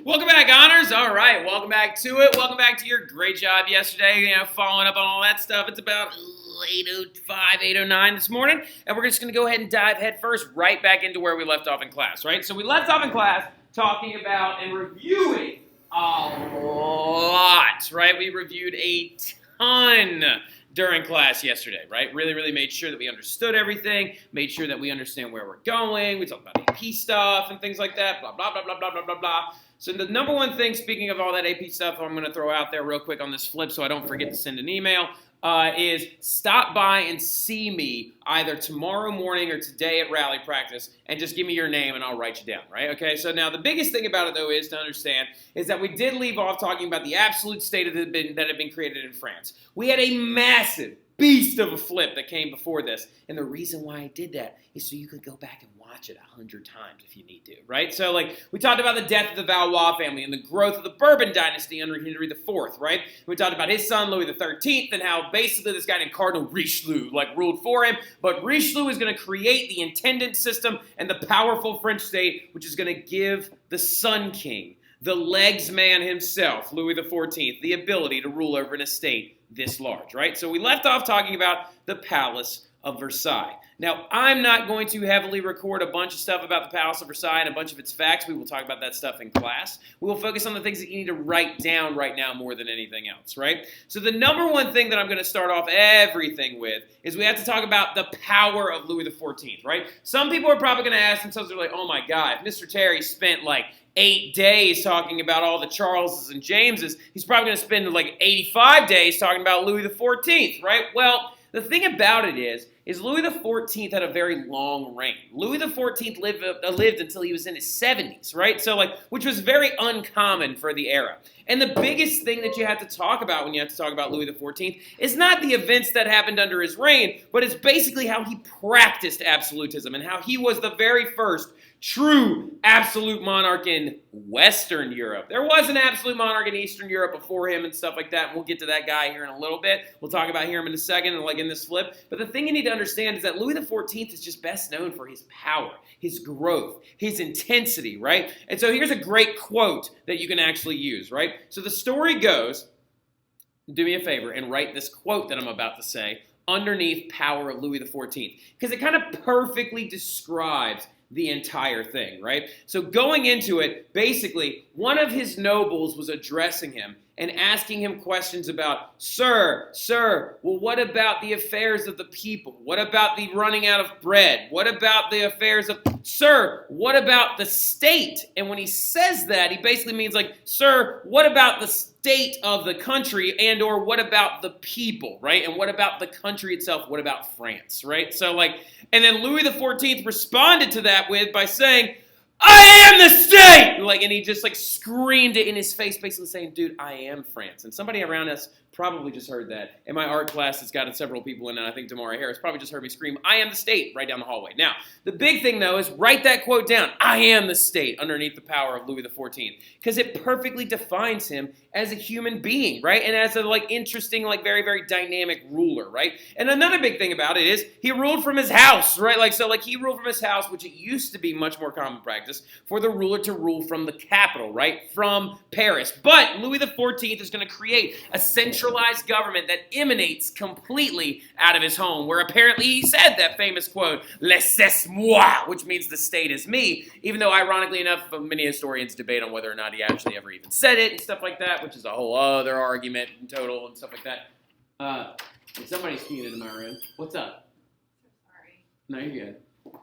Welcome back, Honors. All right, welcome back to it. Welcome back to your great job yesterday, following up on all that stuff. It's about 8:05, 8:09 this morning, and we're just going to go ahead and dive head first right back into where we left off in class, right? So we left off in class talking about and reviewing a lot, right? We reviewed a ton during class yesterday, right? Really made sure that we understood everything, made sure that we understand where we're going. We talked about AP stuff and things like that, blah, blah, blah, blah, blah, blah, blah, blah. So the number one thing, speaking of all that AP stuff, I'm going to throw out there real quick on this flip so I don't forget to send an email, is stop by and see me either tomorrow morning or today at rally practice and just give me your name and I'll write you down, right? Okay, so now the biggest thing about it, though, is to understand is that we did leave off talking about the absolute state of that had been created in France. We had a massive beast of a flip that came before this, and the reason why I did that is so you could go back and watch it 100 times if you need to, right? So, we talked about the death of the Valois family and the growth of the Bourbon dynasty under Henry IV, right? We talked about his son, Louis XIII, and how basically this guy named Cardinal Richelieu, ruled for him, but Richelieu is going to create the intendant system and the powerful French state, which is going to give the Sun King, the legs man himself, Louis XIV, the ability to rule over an estate this large, right? So we left off talking about the Palace of Versailles. Now, I'm not going to heavily record a bunch of stuff about the Palace of Versailles and a bunch of its facts. We will talk about that stuff in class. We will focus on the things that you need to write down right now more than anything else, right? So the number one thing that I'm going to start off everything with is we have to talk about the power of Louis XIV, right? Some people are probably going to ask themselves, they're like, oh my God, if Mr. Terry spent 8 days talking about all the Charleses and Jameses, he's probably going to spend 85 days talking about Louis XIV, right? Well, the thing about it is Louis XIV had a very long reign. Louis XIV lived until he was in his 70s, right? So, which was very uncommon for the era. And the biggest thing that you have to talk about when you have to talk about Louis XIV is not the events that happened under his reign, but it's basically how he practiced absolutism and how he was the very first true absolute monarch in Western Europe. There was an absolute monarch in Eastern Europe before him and stuff like that, and we'll get to that guy here in a little bit. We'll talk about him in a second and in this flip. But the thing you need to understand is that Louis XIV is just best known for his power, his growth, his intensity, right? And so here's a great quote that you can actually use, right? So the story goes, do me a favor and write this quote that I'm about to say underneath Power of Louis XIV, because it kind of perfectly describes the entire thing, right? So going into it, basically, one of his nobles was addressing him and asking him questions about, Sir, well, what about the affairs of the people? What about the running out of bread? What about the affairs of, Sir, what about the state? And when he says that, he basically means Sir, what about the state of the country and or what about the people, right? And what about the country itself? What about France, right? So and then Louis XIV responded to that by saying, I am the state! And he just screamed it in his face, basically saying, dude, I am France. And somebody around us probably just heard that. In my art class, it's got several people in it. I think Damari Harris probably just heard me scream, I am the state, right down the hallway. Now, the big thing, though, is write that quote down. I am the state underneath the power of Louis XIV. Because it perfectly defines him as a human being, right? And as a, interesting, very dynamic ruler, right? And another big thing about it is he ruled from his house, right? He ruled from his house, which it used to be much more common practice for the ruler to rule from the capital, right? From Paris. But Louis XIV is going to create a centralized government that emanates completely out of his home, where apparently he said that famous quote, "Laissez moi," which means the state is me, even though ironically enough, many historians debate on whether or not he actually ever even said it and stuff like that, which is a whole other argument in total and stuff like that. Somebody's peeing into my room. What's up? Sorry. No, you're good.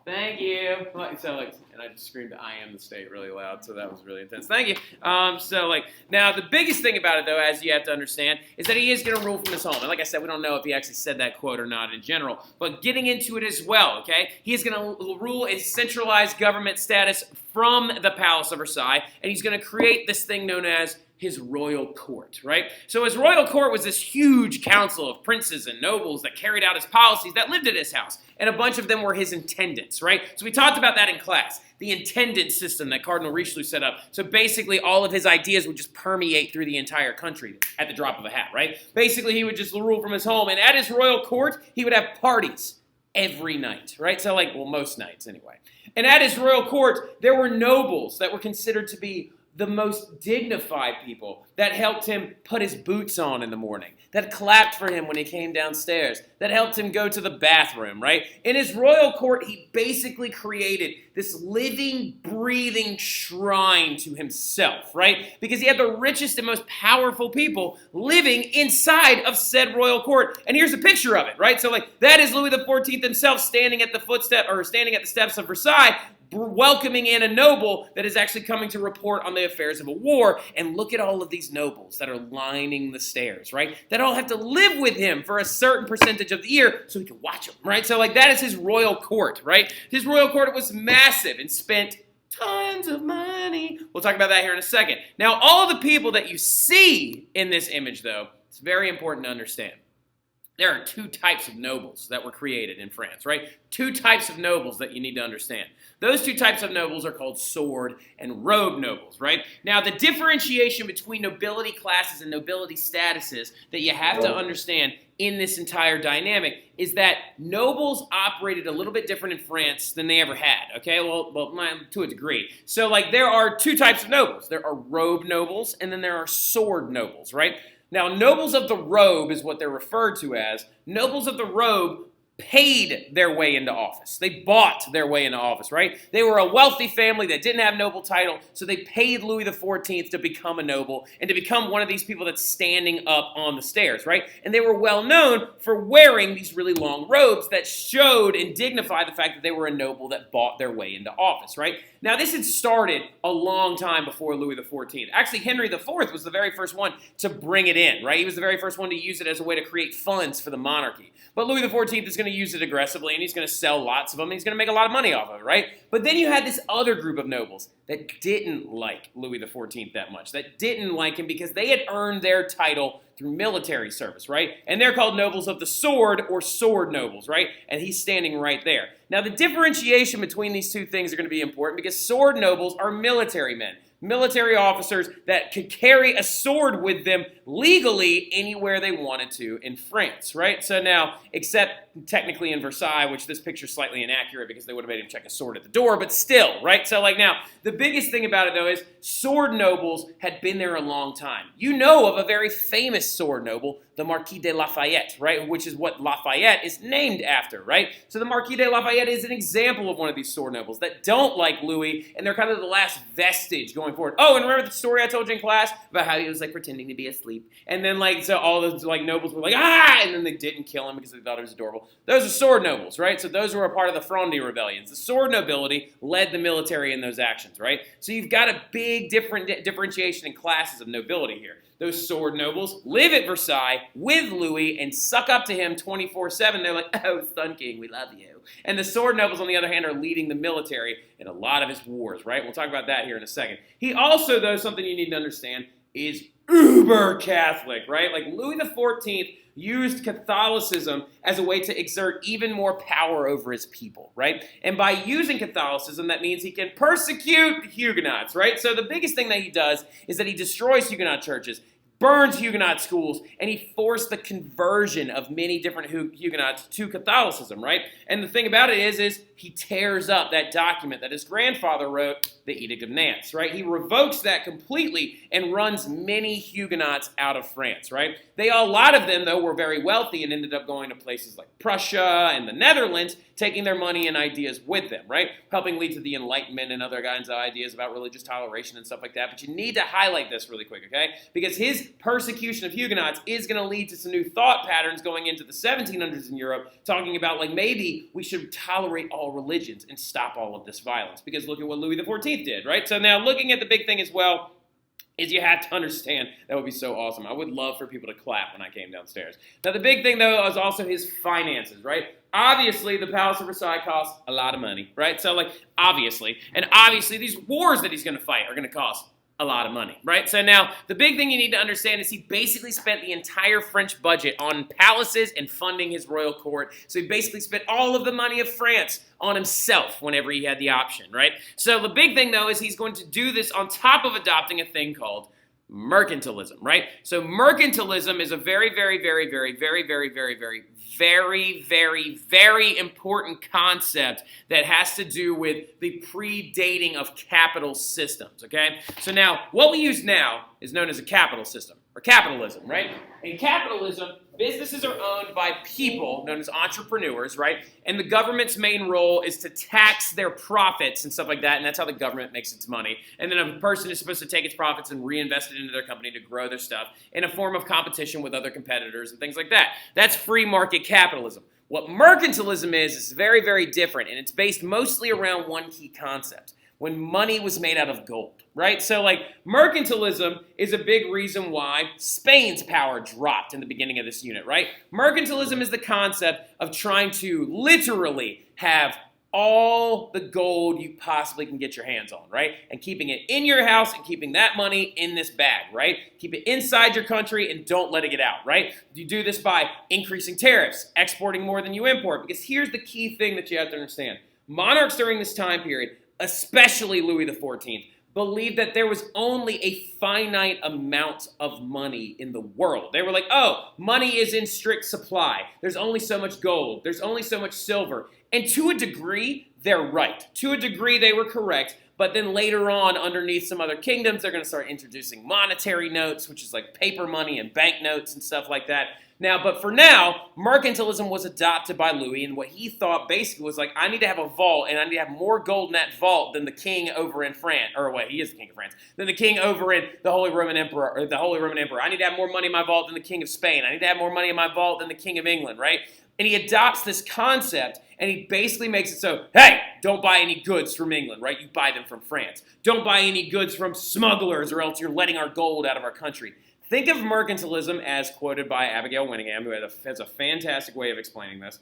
Thank you. And I just screamed, I am the state really loud, so that was really intense. Thank you. Now the biggest thing about it, though, as you have to understand, is that he is going to rule from his home. And like I said, we don't know if he actually said that quote or not in general, but getting into it as well, okay? He is going to rule a centralized government status from the Palace of Versailles, and he's going to create this thing known as his royal court, right? So his royal court was this huge council of princes and nobles that carried out his policies that lived at his house. And a bunch of them were his intendants, right? So we talked about that in class, the intendant system that Cardinal Richelieu set up. So basically all of his ideas would just permeate through the entire country at the drop of a hat, right? Basically he would just rule from his home. And at his royal court, he would have parties every night, right? So most nights anyway. And at his royal court, there were nobles that were considered to be the most dignified people, that helped him put his boots on in the morning, that clapped for him when he came downstairs, that helped him go to the bathroom, right? In his royal court, he basically created this living, breathing shrine to himself, right? Because he had the richest and most powerful people living inside of said royal court. And here's a picture of it, right? So like that is Louis XIV himself standing at the steps of Versailles, welcoming in a noble that is actually coming to report on the affairs of a war. And look at all of these nobles that are lining the stairs, right? That all have to live with him for a certain percentage of the year so he can watch them, right? So like that is his royal court, right? His royal court was massive and spent tons of money. We'll talk about that here in a second. Now, all of the people that you see in this image, though, it's very important to understand. There are two types of nobles that were created in France, right? Two types of nobles that you need to understand. Those two types of nobles are called sword and robe nobles, right? Now, the differentiation between nobility classes and nobility statuses that you have to understand in this entire dynamic is that nobles operated a little bit different in France than they ever had, okay? Well, to a degree. So, like, there are two types of nobles. There are robe nobles, and then there are sword nobles, right? Now, nobles of the robe is what they're referred to as. Nobles of the robe paid their way into office. They bought their way into office, right? They were a wealthy family that didn't have noble title, so they paid Louis XIV to become a noble and to become one of these people that's standing up on the stairs, right? And they were well known for wearing these really long robes that showed and dignified the fact that they were a noble that bought their way into office, right? Now, this had started a long time before Louis XIV. Actually, Henry IV was the very first one to bring it in, right? He was the very first one to use it as a way to create funds for the monarchy. But Louis XIV is going to use it aggressively, and he's going to sell lots of them, and he's going to make a lot of money off of it, right? But then you had this other group of nobles that didn't like Louis XIV that much, that didn't like him because they had earned their title through military service, right? And they're called nobles of the sword or sword nobles, right? And he's standing right there. Now, the differentiation between these two things are going to be important because sword nobles are military men. Military officers that could carry a sword with them legally anywhere they wanted to in France, right? So now, except technically in Versailles, which this picture's slightly inaccurate because they would have made him check a sword at the door, but still, right? So like now, the biggest thing about it though is sword nobles had been there a long time. You know of a very famous sword noble, the Marquis de Lafayette, right? Which is what Lafayette is named after, right? So the Marquis de Lafayette is an example of one of these sword nobles that don't like Louis, and they're kind of the last vestige going forward. Oh, and remember the story I told you in class about how he was like pretending to be asleep, and then like so all the like nobles were like ah, and then they didn't kill him because they thought it was adorable. Those are sword nobles, right? So those were a part of the Fronde rebellions. The sword nobility led the military in those actions, right? So you've got a big differentiation in classes of nobility here. Those sword nobles live at Versailles with Louis and suck up to him 24/7. They're like, oh, Sun King, we love you. And the sword nobles, on the other hand, are leading the military in a lot of his wars, right? We'll talk about that here in a second. He also, though, something you need to understand, is uber Catholic, right? Like Louis XIV used Catholicism as a way to exert even more power over his people, right? And by using Catholicism, that means he can persecute Huguenots, right? So the biggest thing that he does is that he destroys Huguenot churches, burns Huguenot schools, and he forced the conversion of many different Huguenots to Catholicism, right? And the thing about it is he tears up that document that his grandfather wrote, the Edict of Nantes, right? He revokes that completely and runs many Huguenots out of France, right? A lot of them, though, were very wealthy and ended up going to places like Prussia and the Netherlands, taking their money and ideas with them, right? Helping lead to the Enlightenment and other kinds of ideas about religious toleration and stuff like that. But you need to highlight this really quick, okay? Because his persecution of Huguenots is going to lead to some new thought patterns going into the 1700s in Europe, talking about like maybe we should tolerate all religions and stop all of this violence. Because look at what Louis XIV did, right? So now looking at the big thing as well is you have to understand, that would be so awesome. I would love for people to clap when I came downstairs. Now the big thing though is also his finances, right? Obviously the Palace of Versailles costs a lot of money, right? So like obviously these wars that he's going to fight are going to cost a lot of money, right? So now, the big thing you need to understand is he basically spent the entire French budget on palaces and funding his royal court. So he basically spent all of the money of France on himself whenever he had the option, right? So the big thing, though, is he's going to do this on top of adopting a thing called Mercantilism, right? So mercantilism is a very, very, very, very, very, very, very, very, very, very, very important concept that has to do with the predating of capital systems, okay? So now, what we use now is known as a capital system, or capitalism, right? In capitalism, businesses are owned by people, known as entrepreneurs, right? And the government's main role is to tax their profits and stuff like that, and that's how the government makes its money. And then a person is supposed to take its profits and reinvest it into their company to grow their stuff in a form of competition with other competitors and things like that. That's free market capitalism. What mercantilism is very, very different, and it's based mostly around one key concept: when money was made out of gold, right? So like mercantilism is a big reason why Spain's power dropped in the beginning of this unit, right? Mercantilism is the concept of trying to literally have all the gold you possibly can get your hands on, right? And keeping it in your house and keeping that money in this bag, right? Keep it inside your country and don't let it get out, right? You do this by increasing tariffs, exporting more than you import, because here's the key thing that you have to understand. Monarchs during this time period, especially Louis XIV, believed that there was only a finite amount of money in the world. They were like, oh, money is in strict supply. There's only so much gold. There's only so much silver. And to a degree, they're right. To a degree, they were correct. But then later on, underneath some other kingdoms, they're going to start introducing monetary notes, which is like paper money and banknotes and stuff like that. Now, but for now, mercantilism was adopted by Louis, and what he thought basically was like, I need to have a vault, and I need to have more gold in that vault than the king over in France, or wait, he is the king of France, than the king over in the Holy Roman Emperor, or the Holy Roman Emperor. I need to have more money in my vault than the king of Spain. I need to have more money in my vault than the king of England, right? And he adopts this concept, and he basically makes it so, hey, don't buy any goods from England, right? You buy them from France. Don't buy any goods from smugglers, or else you're letting our gold out of our country. Think of mercantilism as quoted by Abigail Winningham, who has a fantastic way of explaining this.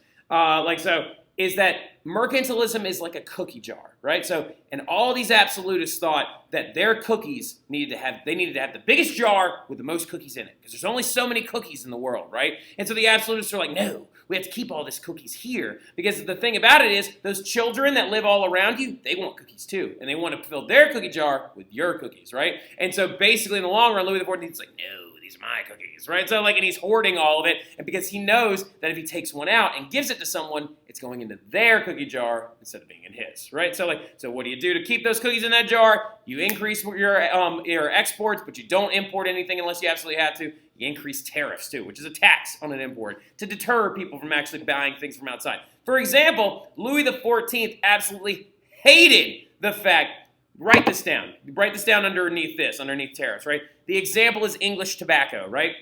Is that mercantilism is like a cookie jar, right? So, and all these absolutists thought that their cookies needed to have the biggest jar with the most cookies in it, because there's only so many cookies in the world, right? And so the absolutists are like, no, we have to keep all these cookies here, because the thing about it is, those children that live all around you, they want cookies too, and they want to fill their cookie jar with your cookies, right? And so basically, in the long run, Louis XIV is like, no, these are my cookies, right? So and he's hoarding all of it, and because he knows that if he takes one out and gives it to someone, it's going into their cookie jar instead of being in his, right? So what do you do to keep those cookies in that jar? You increase your exports, but you don't import anything unless you absolutely have to. You increase tariffs too, which is a tax on an import to deter people from actually buying things from outside. For example, Louis XIV absolutely hated the fact. Write this down. Write this down underneath tariffs, right? The example is English tobacco, right?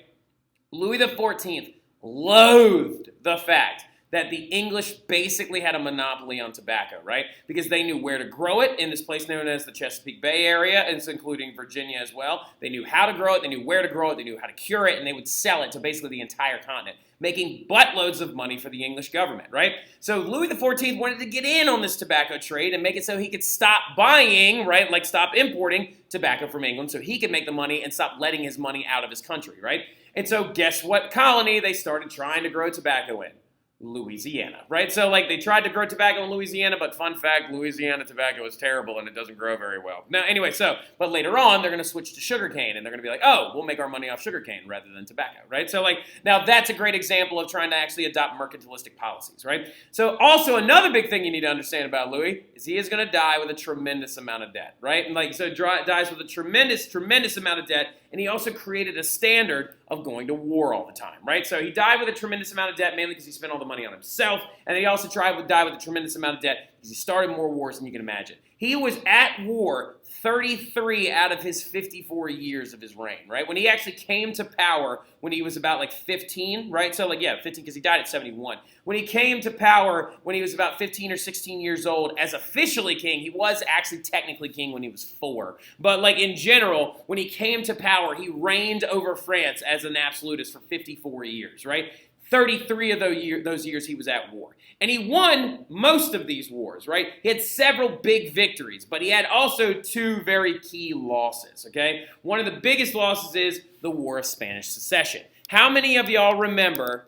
Louis XIV loathed the fact that the English basically had a monopoly on tobacco, right? Because they knew where to grow it in this place known as the Chesapeake Bay area, and it's including Virginia as well. They knew how to grow it, they knew where to grow it, they knew how to cure it, and they would sell it to basically the entire continent, making buttloads of money for the English government, right? So Louis XIV wanted to get in on this tobacco trade and make it so he could stop buying, right? Like stop importing tobacco from England so he could make the money and stop letting his money out of his country, right? And so guess what colony they started trying to grow tobacco in? Louisiana, right? So they tried to grow tobacco in Louisiana, but fun fact, Louisiana tobacco is terrible and it doesn't grow very well. Now, anyway, but later on, they're going to switch to sugarcane and they're going to be like, oh, we'll make our money off sugarcane rather than tobacco, right? So now that's a great example of trying to actually adopt mercantilistic policies, right? So also another big thing you need to understand about Louis is he is going to die with a tremendous amount of debt, right? And dies with a tremendous amount of debt, and he also created a standard of going to war all the time, right? So he died with a tremendous amount of debt, mainly because he spent all the money on himself, and he also died with a tremendous amount of debt because he started more wars than you can imagine. He was at war 33 out of his 54 years of his reign, right? When he actually came to power when he was about 15, right? So 15 because he died at 71. When he came to power when he was about 15 or 16 years old as officially king, he was actually technically king when he was 4. But in general, when he came to power, he reigned over France as an absolutist for 54 years, right? 33 of those years he was at war. And he won most of these wars, right? He had several big victories, but he had also 2 very key losses, okay? One of the biggest losses is the War of Spanish Succession. How many of y'all remember...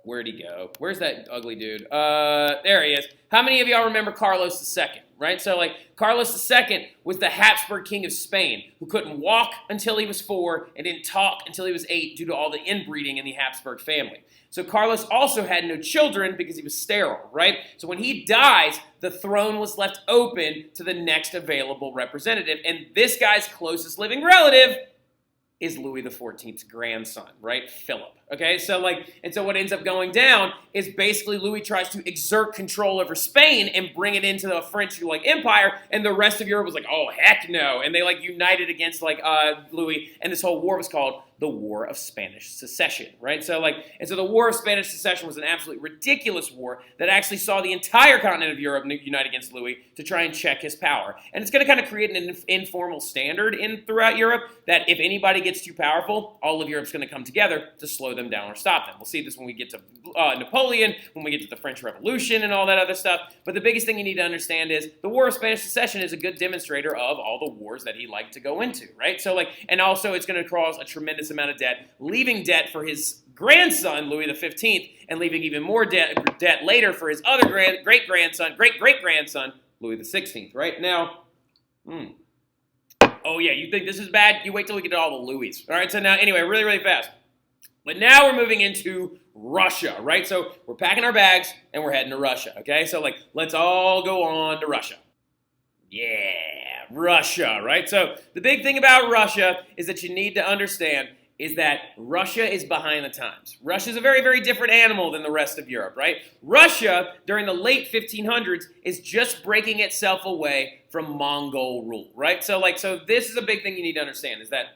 Where'd he go? Where's that ugly dude? There he is. How many of y'all remember Carlos II? right? So like Carlos II was the Habsburg king of Spain who couldn't walk until he was 4 and didn't talk until he was 8 due to all the inbreeding in the Habsburg family. So Carlos also had no children because he was sterile, right? So when he dies, the throne was left open to the next available representative, and this guy's closest living relative is Louis XIV's grandson, right? Philip. Okay, so what ends up going down is basically Louis tries to exert control over Spain and bring it into the French empire, and the rest of Europe was like, oh heck no, and they united against Louis, and this whole war was called the War of Spanish Succession, right? So the War of Spanish Succession was an absolutely ridiculous war that actually saw the entire continent of Europe unite against Louis to try and check his power, and it's going to kind of create an informal standard throughout Europe that if anybody gets too powerful, all of Europe's going to come together to slow them down or stop them. We'll see this when we get to Napoleon, when we get to the French Revolution and all that other stuff. But the biggest thing you need to understand is the War of Spanish Succession is a good demonstrator of all the wars that he liked to go into, right? So and also it's going to cause a tremendous amount of debt, leaving debt for his grandson, Louis XV, and leaving even more debt later for his other great-great-grandson, Louis XVI, right? Now, oh yeah, you think this is bad? You wait till we get to all the Louis. All right, so now, anyway, really, really fast. But now we're moving into Russia, right? So we're packing our bags and we're heading to Russia, okay? So let's all go on to Russia. Yeah, Russia, right? So the big thing about Russia is that you need to understand is that Russia is behind the times. Russia is a very, very different animal than the rest of Europe, right? Russia, during the late 1500s, is just breaking itself away from Mongol rule, right? So this is a big thing you need to understand is that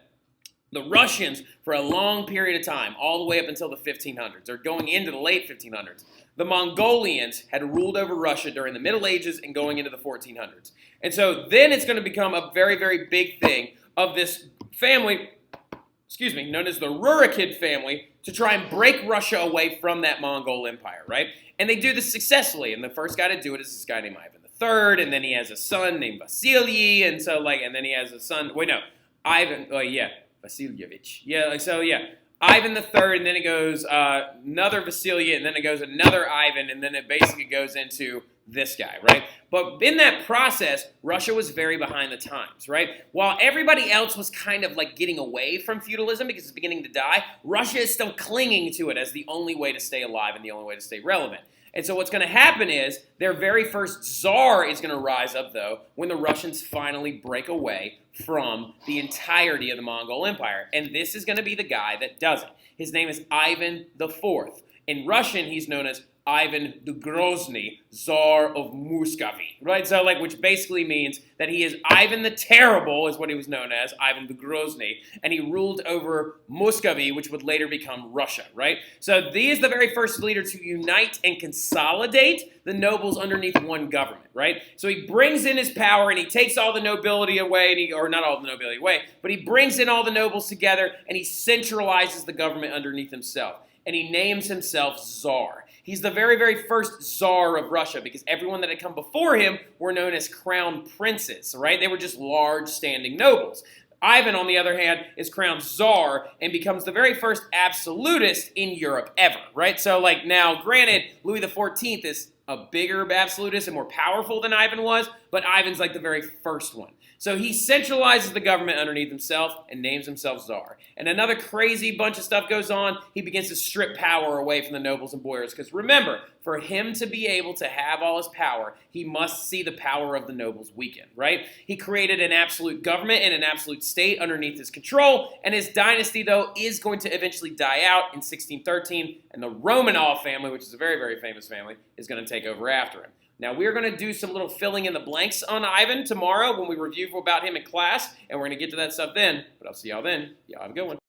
the Russians, for a long period of time, all the way up until the 1500s, or going into the late 1500s, the Mongolians had ruled over Russia during the Middle Ages and going into the 1400s. And so then it's going to become a very, very big thing of this family, known as the Rurikid family, to try and break Russia away from that Mongol Empire, right? And they do this successfully, and the first guy to do it is this guy named Ivan III, and then he has a son named Vasily, and then he has a son, Vasilyevich. Ivan III, and then it goes another Vasily, and then it goes another Ivan, and then it basically goes into this guy, right? But in that process, Russia was very behind the times, right? While everybody else was kind of getting away from feudalism because it's beginning to die, Russia is still clinging to it as the only way to stay alive and the only way to stay relevant. And so what's going to happen is their very first czar is going to rise up, though, when the Russians finally break away from the entirety of the Mongol Empire. And this is going to be the guy that does it. His name is Ivan IV. In Russian, he's known as Ivan the Grozny, Tsar of Muscovy, right? So, which basically means that he is Ivan the Terrible, is what he was known as, Ivan the Grozny, and he ruled over Muscovy, which would later become Russia, right? So, he is the very first leader to unite and consolidate the nobles underneath one government, right? So, he brings in his power and he takes all the nobility away, or not all the nobility away, but he brings in all the nobles together and he centralizes the government underneath himself, and he names himself Tsar. He's the very, very first Tsar of Russia because everyone that had come before him were known as crown princes, right? They were just large standing nobles. Ivan, on the other hand, is crowned Tsar and becomes the very first absolutist in Europe ever, right? So, now, granted, Louis XIV is a bigger absolutist and more powerful than Ivan was, but Ivan's the very first one. So he centralizes the government underneath himself and names himself Tsar. And another crazy bunch of stuff goes on. He begins to strip power away from the nobles and boyars. Because remember, for him to be able to have all his power, he must see the power of the nobles weaken, right? He created an absolute government and an absolute state underneath his control. And his dynasty, though, is going to eventually die out in 1613. And the Romanov family, which is a very, very famous family, is going to take over after him. Now, we're going to do some little filling in the blanks on Ivan tomorrow when we review about him in class, and we're going to get to that stuff then. But I'll see y'all then. Y'all have a good one.